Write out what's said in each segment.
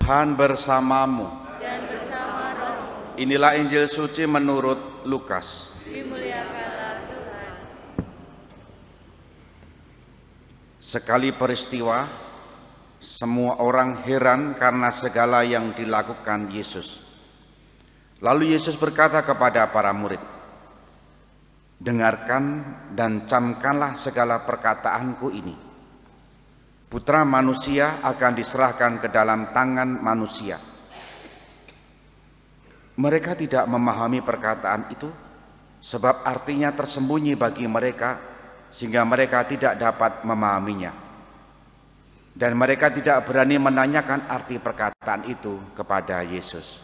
Tuhan bersamamu. Dan bersama roh. Inilah Injil suci menurut Lukas. Dimuliakanlah Tuhan. Sekali peristiwa, semua orang heran karena segala yang dilakukan Yesus. Lalu Yesus berkata kepada para murid, "Dengarkan dan camkanlah segala perkataanku ini. Putra manusia akan diserahkan ke dalam tangan manusia." Mereka tidak memahami perkataan itu, sebab artinya tersembunyi bagi mereka, sehingga mereka tidak dapat memahaminya. Dan mereka tidak berani menanyakan arti perkataan itu kepada Yesus.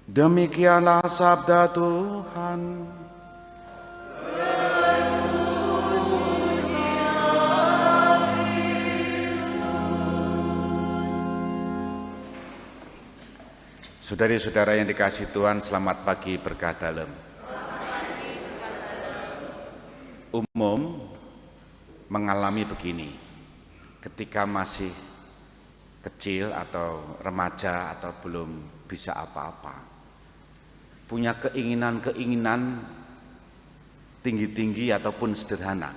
Demikianlah sabda Tuhan. Saudari-saudara yang dikasihi Tuhan, selamat pagi berkah dalem. Umum mengalami begini, ketika masih kecil atau remaja atau belum bisa apa-apa, punya keinginan-keinginan tinggi-tinggi ataupun sederhana,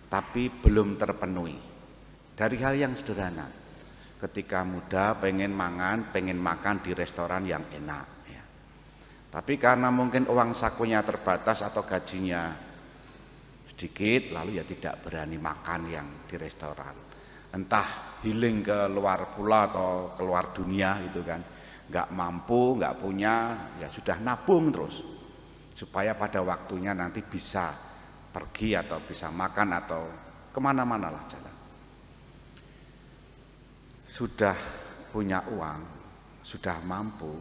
tapi belum terpenuhi. Dari hal yang sederhana, ketika muda pengen makan di restoran yang enak ya. Tapi karena mungkin uang sakunya terbatas atau gajinya sedikit, lalu ya tidak berani makan yang di restoran. Entah healing ke luar pulau atau ke luar dunia gitu kan. Nggak mampu, nggak punya, ya sudah nabung terus. Supaya pada waktunya nanti bisa pergi atau bisa makan atau kemana-mana lah jalan. Sudah punya uang, sudah mampu,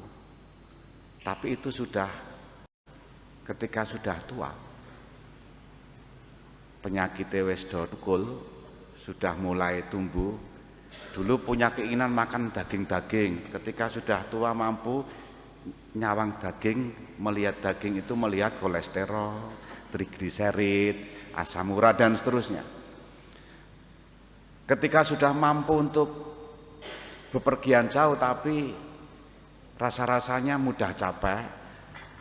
tapi itu sudah ketika sudah tua, penyakit wis tukul, sudah mulai tumbuh. Dulu punya keinginan makan daging-daging, ketika sudah tua mampu nyawang daging, melihat daging itu melihat kolesterol, trigliserid, asam urat dan seterusnya. Ketika sudah mampu untuk bepergian jauh, tapi rasa-rasanya mudah capek,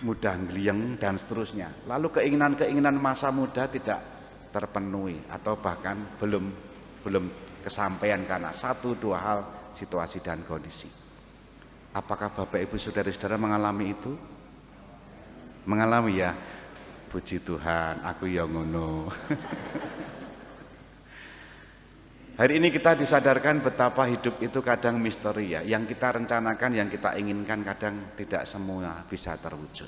mudah ngeliyeng dan seterusnya. Lalu keinginan-keinginan masa muda tidak terpenuhi atau bahkan belum kesampaian karena satu dua hal, situasi dan kondisi. Apakah Bapak Ibu saudara-saudara mengalami itu? Mengalami ya? Puji Tuhan, aku ya ngono. Hari ini kita disadarkan betapa hidup itu kadang misteri ya. Yang kita rencanakan, yang kita inginkan kadang tidak semua bisa terwujud.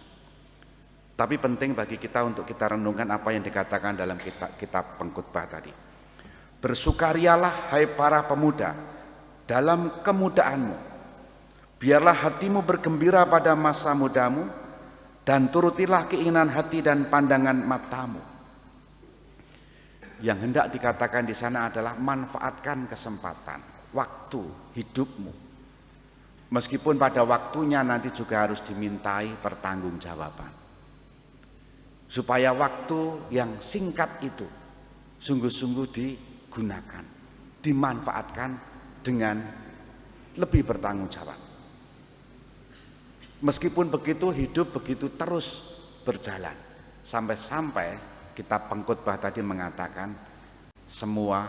Tapi penting bagi kita untuk kita renungkan apa yang dikatakan dalam kitab Pengkhotbah tadi. Bersukarialah hai para pemuda dalam kemudaanmu. Biarlah hatimu bergembira pada masa mudamu, dan turutilah keinginan hati dan pandangan matamu. Yang hendak dikatakan di sana adalah manfaatkan kesempatan, waktu hidupmu. Meskipun pada waktunya nanti juga harus dimintai pertanggungjawaban. Supaya waktu yang singkat itu sungguh-sungguh digunakan, dimanfaatkan dengan lebih bertanggung jawab. Meskipun begitu, hidup begitu terus berjalan. Sampai-sampai kitab Pengkhotbah tadi mengatakan semua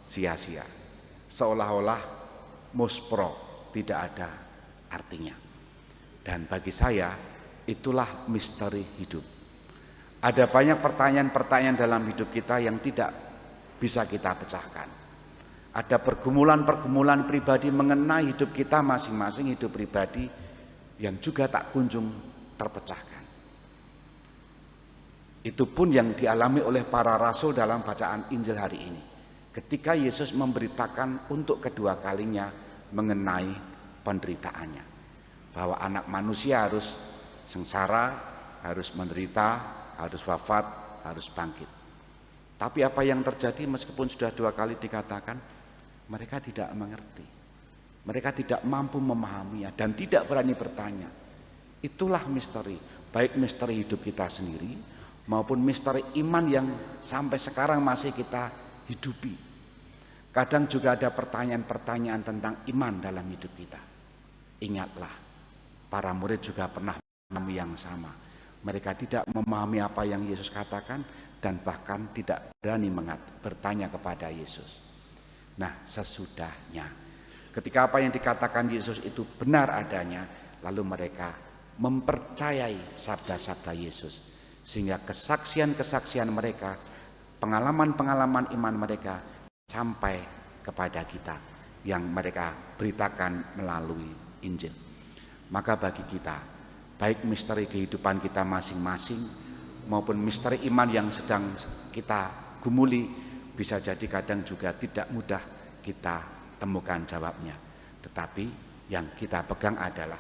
sia-sia, seolah-olah muspro, tidak ada artinya. Dan bagi saya itulah misteri hidup. Ada banyak pertanyaan-pertanyaan dalam hidup kita yang tidak bisa kita pecahkan. Ada pergumulan-pergumulan pribadi mengenai hidup kita masing-masing, hidup pribadi yang juga tak kunjung terpecahkan. Itu pun yang dialami oleh para rasul dalam bacaan Injil hari ini. Ketika Yesus memberitakan untuk kedua kalinya mengenai penderitaannya. Bahwa anak manusia harus sengsara, harus menderita, harus wafat, harus bangkit. Tapi apa yang terjadi meskipun sudah dua kali dikatakan, mereka tidak mengerti. Mereka tidak mampu memahaminya dan tidak berani bertanya. Itulah misteri, baik misteri hidup kita sendiri, maupun misteri iman yang sampai sekarang masih kita hidupi. Kadang juga ada pertanyaan-pertanyaan tentang iman dalam hidup kita. Ingatlah, para murid juga pernah memahami yang sama. Mereka tidak memahami apa yang Yesus katakan dan bahkan tidak berani bertanya kepada Yesus. Nah, sesudahnya, ketika apa yang dikatakan Yesus itu benar adanya, lalu mereka mempercayai sabda-sabda Yesus. Sehingga kesaksian-kesaksian mereka, pengalaman-pengalaman iman mereka sampai kepada kita yang mereka beritakan melalui Injil. Maka bagi kita, baik misteri kehidupan kita masing-masing maupun misteri iman yang sedang kita gumuli, bisa jadi kadang juga tidak mudah kita temukan jawabnya. Tetapi yang kita pegang adalah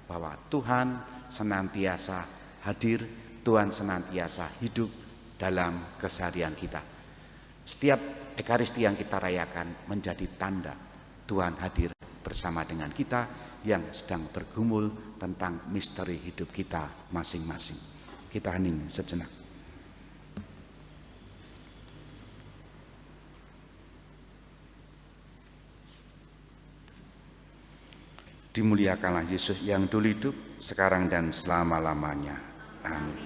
bahwa Tuhan senantiasa hadir, Tuhan senantiasa hidup dalam keseharian kita. Setiap Ekaristi yang kita rayakan menjadi tanda Tuhan hadir bersama dengan kita yang sedang bergumul tentang misteri hidup kita masing-masing. Kita hening sejenak. Dimuliakanlah Yesus yang dulu hidup, sekarang dan selama-lamanya. Amin.